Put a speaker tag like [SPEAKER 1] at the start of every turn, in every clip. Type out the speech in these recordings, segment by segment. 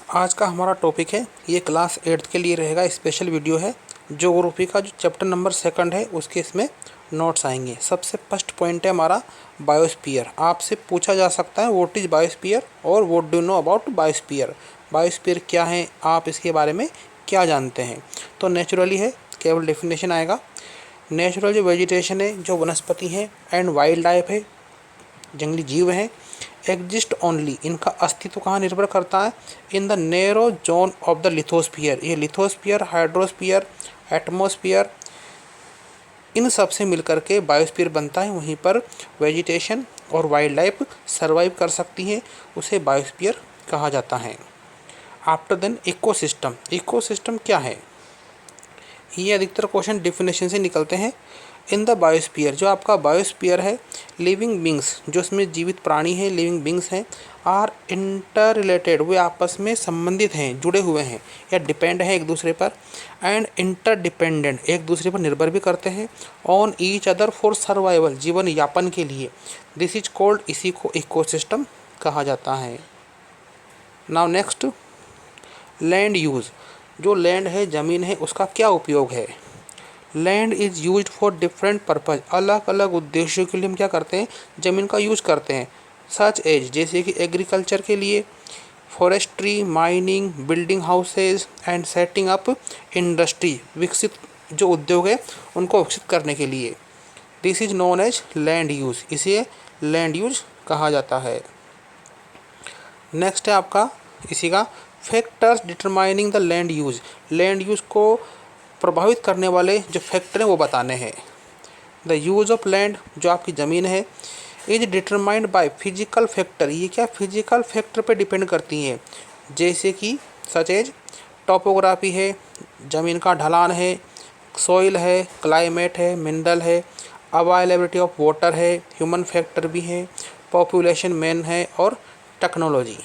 [SPEAKER 1] आज का हमारा टॉपिक है, ये क्लास 8th के लिए रहेगा, स्पेशल वीडियो है। ज्योग्राफी का जो चैप्टर नंबर 2 है उसके इसमें नोट्स आएंगे। सबसे फर्स्ट पॉइंट है हमारा बायोस्फीयर। आपसे पूछा जा सकता है व्हाट इज़ बायोस्फीयर और what do you know about biosphere. Biosphere क्या है, आप इसके बारे में क्या जानते हैं। तो नेचुरली है, केवल डेफिनेशन आएगा। नेचुरल जो वेजिटेशन है, जो वनस्पति है, एंड वाइल्ड लाइफ है, जंगली जीव हैं, एग्जिस्ट ओनली, इनका अस्तित्व कहाँ निर्भर करता है, in the narrow zone of the lithosphere. ये लिथोस्फीयर, हाइड्रोस्फीयर, एटमोस्फीयर, इन सब से मिलकर के बायोस्फीयर बनता है। वहीं पर वेजिटेशन और वाइल्ड लाइफ सर्वाइव कर सकती है, उसे बायोस्फीयर कहा जाता है। After then ecosystem. इकोसिस्टम क्या है, ये अधिकतर क्वेश्चन डिफिनेशन से निकलते हैं। इन द बायोस्फीयर, जो आपका बायोस्फीयर है, लिविंग बींग्स, जो इसमें जीवित प्राणी हैं, लिविंग बींग्स हैं, आर इंटर रिलेटेड, वे आपस में संबंधित हैं, जुड़े हुए हैं या डिपेंड हैं एक दूसरे पर, एंड इंटर डिपेंडेंट, एक दूसरे पर निर्भर भी करते हैं, on each other for survival, जीवन यापन के लिए। दिस इज कॉल्ड, इसी को इकोसिस्टम कहा जाता है। Now next, land use. जो लैंड है, ज़मीन है, उसका क्या उपयोग है। Land is use for different purpose, अलग अलग उद्देश्यों के लिए हम क्या करते हैं, ज़मीन का यूज करते हैं। सच एज, जैसे कि एग्रीकल्चर के लिए, forestry, mining, building houses and setting up industry, विकसित जो उद्योग है उनको विकसित करने के लिए। This is known as land use, इसे लैंड यूज कहा जाता है। नेक्स्ट है आपका इसी का factors determining the land use. Land use को प्रभावित करने वाले जो फैक्टर हैं वो बताने हैं। द यूज ऑफ लैंड, जो आपकी ज़मीन है, is determined by physical factor. ये क्या फिजिकल फैक्टर पे डिपेंड करती हैं, जैसे कि सच एज टोपोग्राफी है, ज़मीन का ढलान है, सॉइल है, क्लाइमेट है, मिनरल है, अवेलेबिलिटी ऑफ वाटर है, ह्यूमन फैक्टर भी है, पॉपुलेशन मैन है, और टेक्नोलॉजी।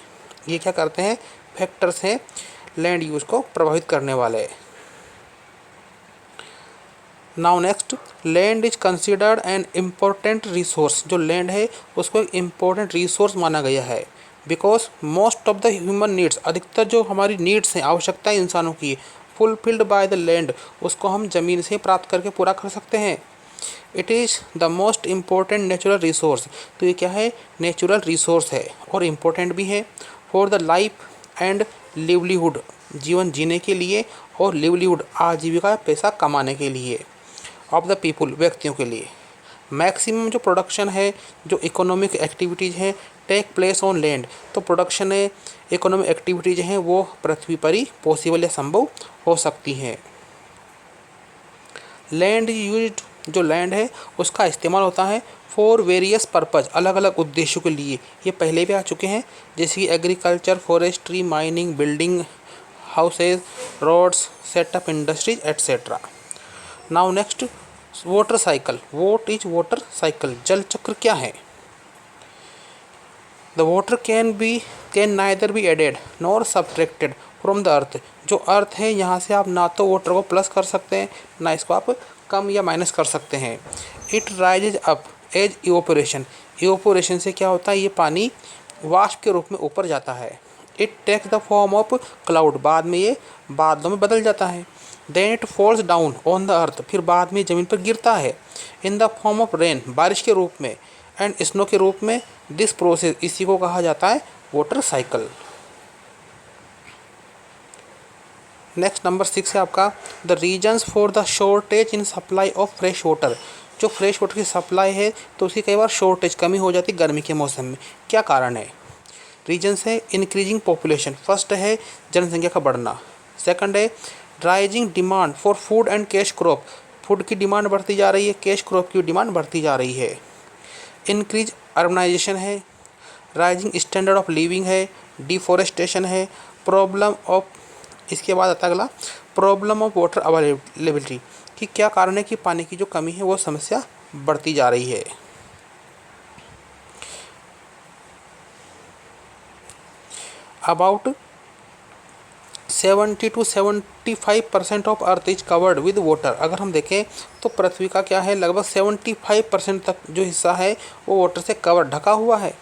[SPEAKER 1] ये क्या करते हैं, फैक्टर्स हैं लैंड यूज़ को प्रभावित करने वाले। Now next, land is considered an important resource. जो लैंड है उसको एक इम्पोर्टेंट रिसोर्स माना गया है, because most of the human needs, अधिकतर जो हमारी नीड्स हैं, आवश्यकताएं इंसानों की, फुलफिल्ड बाय द लैंड, उसको हम ज़मीन से प्राप्त करके पूरा कर सकते हैं। It is the most important natural resource. तो ये क्या है, नेचुरल रिसोर्स है और इम्पोर्टेंट भी है for the life and livelihood, जीवन जीने के लिए, और लिवलीहुड आजीविका, पैसा कमाने के लिए, ऑफ द पीपुल, व्यक्तियों के लिए। मैक्सिमम जो प्रोडक्शन है, जो इकोनॉमिक एक्टिविटीज़ हैं, टेक प्लेस ऑन लैंड। तो प्रोडक्शन है, इकोनॉमिक एक्टिविटीज़ हैं, वो पृथ्वी पर ही पॉसिबल या संभव हो सकती हैं। लैंड यूज्ड, जो लैंड है उसका इस्तेमाल होता है फॉर वेरियस पर्पज़, अलग अलग उद्देश्यों के लिए। ये पहले भी आ चुके हैं, जैसे कि agriculture, forestry, mining, building houses, roads, setup industries etcetera. Now next, water cycle. What is water cycle, जल चक्र क्या है। The water can neither be added nor subtracted from the earth. जो अर्थ है, यहाँ से आप ना तो वाटर को प्लस कर सकते हैं, ना इसको आप कम या माइनस कर सकते हैं। It rises up as evaporation. Evaporation से क्या होता है, ये पानी वाष्प के रूप में ऊपर जाता है। It takes the form of cloud, बाद में ये बादलों में बदल जाता है। Then it falls down on the earth, फिर बाद में ज़मीन पर गिरता है। In the form of rain, बारिश के रूप में, एंड स्नो के रूप में। दिस प्रोसेस, इसी को कहा जाता है वाटर साइकिल। नेक्स्ट नंबर 6 है आपका the reasons for the shortage in supply of fresh water. जो फ्रेश वाटर की सप्लाई है, तो उसकी कई बार शॉर्टेज, कमी हो जाती है गर्मी के मौसम में। क्या कारण है। रीजन्स है इंक्रीजिंग पॉपुलेशन, फर्स्ट है जनसंख्या का बढ़ना, सेकंड है rising demand for food and cash crop, food की डिमांड बढ़ती जा रही है, कैश क्रॉप की डिमांड बढ़ती जा रही है। इंक्रीज अर्बनाइजेशन है, राइजिंग स्टैंडर्ड ऑफ लिविंग है, डिफॉरेस्टेशन है, प्रॉब्लम ऑफ, इसके बाद आता है अगला प्रॉब्लम ऑफ वाटर अवेलेबिलिटी, कि क्या कारण है कि पानी की जो कमी है वो समस्या बढ़ती जा रही है। 70 to 75% of earth is covered with water. अगर हम देखें तो पृथ्वी का क्या है, लगभग 75% तक जो हिस्सा है वो वाटर से कवर ढका हुआ है।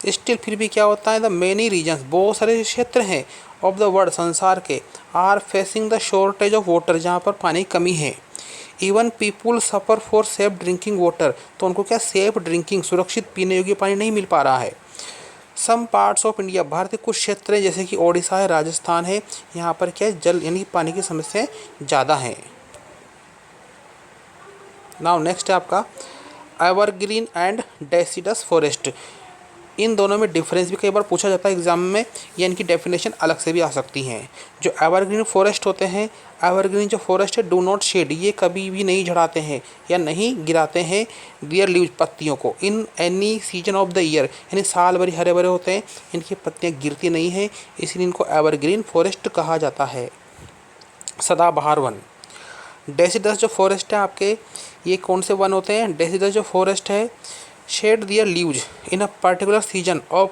[SPEAKER 1] स्टिल फिर भी क्या होता है, द मेनी रीजन्स, बहुत सारे क्षेत्र हैं ऑफ द वर्ल्ड, संसार के, are facing the shortage of water, जहाँ पर पानी की कमी है। Even people suffer for safe drinking water, तो उनको क्या सेफ ड्रिंकिंग, सुरक्षित पीने योग्य पानी नहीं मिल पा रहा है। सम पार्ट्स ऑफ इंडिया, भारत के कुछ क्षेत्र हैं जैसे कि ओडिशा है, राजस्थान है, यहाँ पर क्या है, जल यानी पानी की समस्या ज़्यादा है। नाउ नेक्स्ट है आपका एवरग्रीन एंड डेसिडस फॉरेस्ट। इन दोनों में डिफरेंस भी कई बार पूछा जाता है एग्जाम में, या इनकी डेफिनेशन अलग से भी आ सकती हैं। जो एवरग्रीन फॉरेस्ट होते हैं, एवरग्रीन जो फॉरेस्ट है, डू नॉट शेड, ये कभी भी नहीं झड़ाते हैं या नहीं गिराते हैं डियर लीव्स, पत्तियों को, in any season of the year, यानी साल भर हरे भरे होते हैं, इनकी पत्तियाँ गिरती नहीं हैं, इसलिए इनको एवरग्रीन फॉरेस्ट कहा जाता है। सदाबहार वन। डेसिडस जो फॉरेस्ट है आपके, ये कौन से वन होते हैं, डेसिडस जो फॉरेस्ट है, shed their leaves in a particular season of,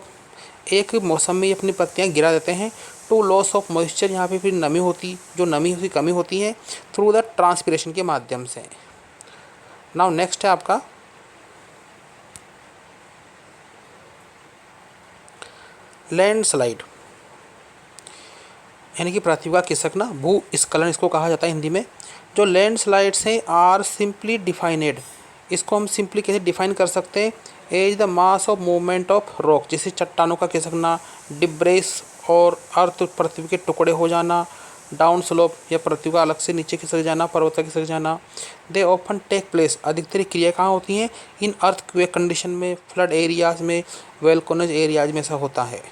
[SPEAKER 1] एक मौसम में ये अपनी पत्तियाँ गिरा देते हैं। टू लॉस ऑफ मॉइस्चर, यहाँ पे फिर नमी होती, जो नमी की कमी होती है, थ्रू द ट्रांसपिरेशन के माध्यम से। नाउ नेक्स्ट है आपका लैंडस्लाइड, यानी कि पृथ्वी का खिसकना, भूस्खलन इसको कहा जाता है हिंदी में। जो लैंडस्लाइड्स हैं आर सिंपली डिफाइनेड, इसको हम सिंपली कैसे डिफाइन कर सकते हैं, as the mass of movement of rock, जैसे चट्टानों का खिसकना, डिब्रेस और अर्थ, पृथ्वी के टुकड़े हो जाना, डाउन स्लोप या पृथ्वी का अलग से नीचे खिसक जाना, पर्वत का खिसक जाना। दे ऑफन टेक प्लेस, अधिकतर क्रिया कहाँ होती हैं, इन अर्थक्वेक कंडीशन में, फ्लड एरियाज में, वेलकोनज एरियाज में ऐसा होता है।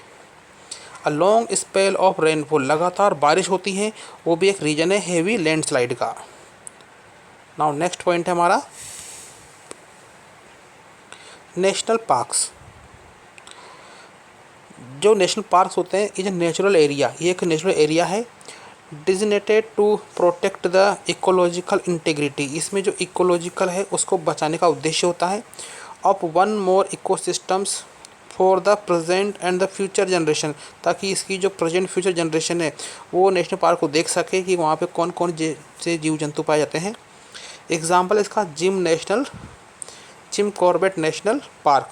[SPEAKER 1] A long spell of rainfall, लगातार बारिश होती है, वो भी एक रीजन है हेवी लैंडस्लाइड का। नाउ नेक्स्ट पॉइंट है हमारा नेशनल पार्क्स। जो नेशनल पार्क्स होते हैं, ये जो नेचुरल एरिया, ये एक नेचुरल एरिया है designated to protect the ecological integrity, इसमें जो इकोलॉजिकल है उसको बचाने का उद्देश्य होता है। Of one more ecosystems for the present and the future generation, ताकि इसकी जो प्रेजेंट फ्यूचर जनरेशन है वो नेशनल पार्क को देख सके कि वहाँ पे कौन कौन से जीव जंतु पाए जाते हैं। एग्जाम्पल इसका जिम कॉर्बेट नेशनल पार्क,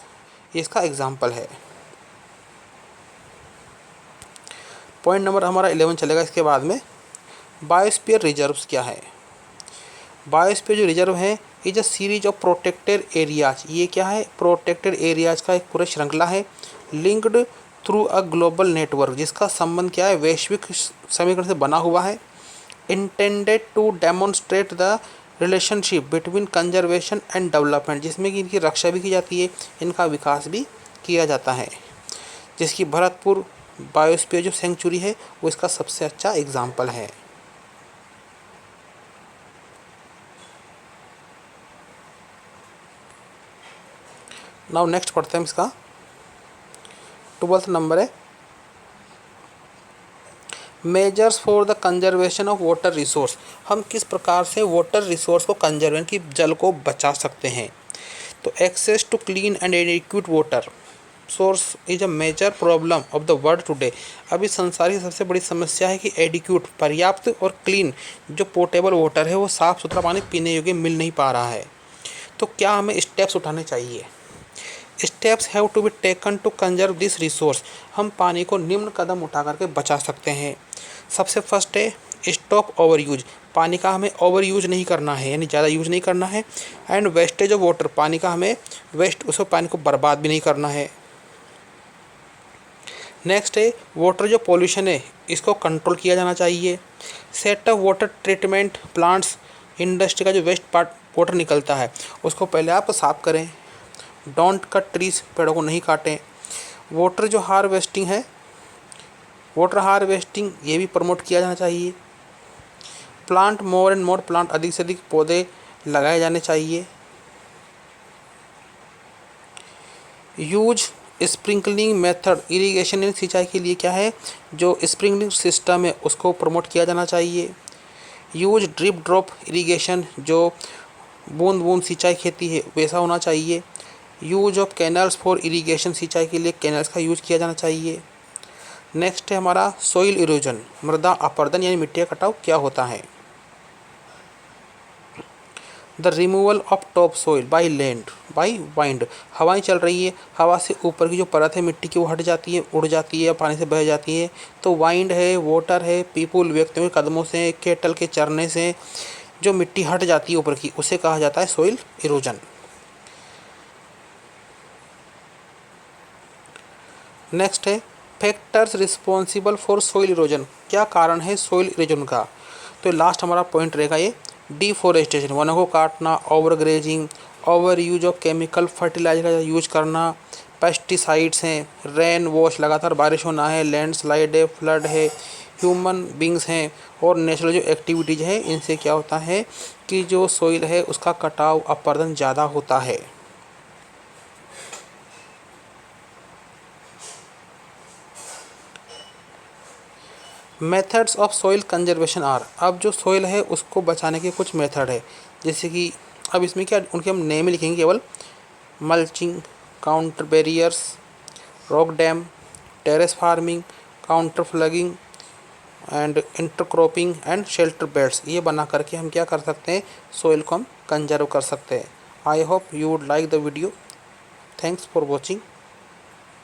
[SPEAKER 1] ये इसका एग्जाम्पल है। पॉइंट नंबर हमारा 11 चलेगा इसके बाद में। बायोस्फीयर रिजर्व्स क्या है, बायोस्फीयर जो रिजर्व है, ये जो सीरीज ऑफ प्रोटेक्टेड एरियाज, ये क्या है, प्रोटेक्टेड एरियाज का एक पूरा श्रृंखला है, linked through a global network, जिसका संबंध क्या है, वैश्विक समीकरण से बना हुआ है। Intended to demonstrate the relationship between conservation and development, जिसमें कि इनकी रक्षा भी की जाती है, इनका विकास भी किया जाता है, जिसकी भरतपुर बायोस्फीयर जो सेंचुरी है वो इसका सबसे अच्छा एग्जाम्पल है। नाउ नेक्स्ट पढ़ते हैं इसका 12th नंबर है measures for the conservation of water resource. हम किस प्रकार से वाटर रिसोर्स को कंजर्वेशन की जल को बचा सकते हैं। तो access to clean and adequate water source is a major problem of the world today. अभी संसार की सबसे बड़ी समस्या है कि एडिक्वेट, पर्याप्त और क्लीन जो पोर्टेबल वाटर है, वो साफ़ सुथरा पानी पीने योग्य मिल नहीं पा रहा है। तो क्या हमें स्टेप्स उठाने चाहिए, steps have to be taken to conserve this resource. हम पानी को निम्न कदम उठा करके बचा सकते हैं। सबसे फर्स्ट है स्टॉप ओवर यूज, पानी का हमें ओवर यूज नहीं करना है, यानी ज़्यादा यूज नहीं करना है। एंड वेस्टेज ऑफ वाटर, पानी का हमें उसको पानी को बर्बाद भी नहीं करना है। नेक्स्ट है वाटर जो पॉल्यूशन है इसको कंट्रोल किया जाना चाहिए। Set up water treatment plants, industry का जो वेस्ट पार्ट वाटर निकलता है उसको पहले आप साफ़ करें। डोंट कट ट्रीज, पेड़ों को नहीं काटें। वाटर जो हार्वेस्टिंग है, वाटर हार्वेस्टिंग ये भी प्रमोट किया जाना चाहिए। Plant more and more plant, अधिक से अधिक पौधे लगाए जाने चाहिए। यूज स्प्रिंकलिंग मेथड, इरिगेशन इन सिंचाई के लिए क्या है, जो स्प्रिंकलिंग सिस्टम है उसको प्रमोट किया जाना चाहिए। यूज ड्रिप ड्रॉप इरिगेशन, जो बूंद बूंद सिंचाई खेती है वैसा होना चाहिए। Use of canals for irrigation, सिंचाई के लिए कैनल्स का यूज किया जाना चाहिए। नेक्स्ट है हमारा सोइल इरोजन, मृदा अपरदन यानी मिट्टी का कटाव क्या होता है। The removal of top soil by land by wind, हवाएं चल रही है, हवा से ऊपर की जो परत है मिट्टी की वो हट जाती है, उड़ जाती है, पानी से बह जाती है। तो वाइंड है, वाटर है, पीपुल व्यक्तियों के कदमों से, केटल के चरने से जो मिट्टी हट जाती है ऊपर की, उसे कहा जाता है सोइल इरोजन। नेक्स्ट है factors responsible for soil erosion, क्या कारण है सोइल इरोजन का। तो लास्ट हमारा पॉइंट रहेगा ये, डिफोरेस्टेशन, वनों को काटना, overgrazing, overuse of chemical fertiliser का यूज करना, पेस्टिसाइड्स हैं, रेन वॉश लगातार बारिश होना है, लैंडस्लाइड है, फ्लड है, ह्यूमन बींग्स हैं, और नेचुरल जो एक्टिविटीज़ है इनसे क्या होता है कि जो सोइल है उसका कटाव अपरदन ज़्यादा होता है। Methods of soil conservation are, अब जो सॉइल है उसको बचाने के कुछ मेथड है, जैसे कि अब इसमें क्या उनके हम नेम ही लिखेंगे केवल, mulching, contour barriers, rock dam, terrace farming, contour ploughing and intercropping and shelter beds, ये बना करके हम क्या कर सकते हैं, सॉइल को हम कंजर्व कर सकते हैं। I hope you would like the video. Thanks for watching.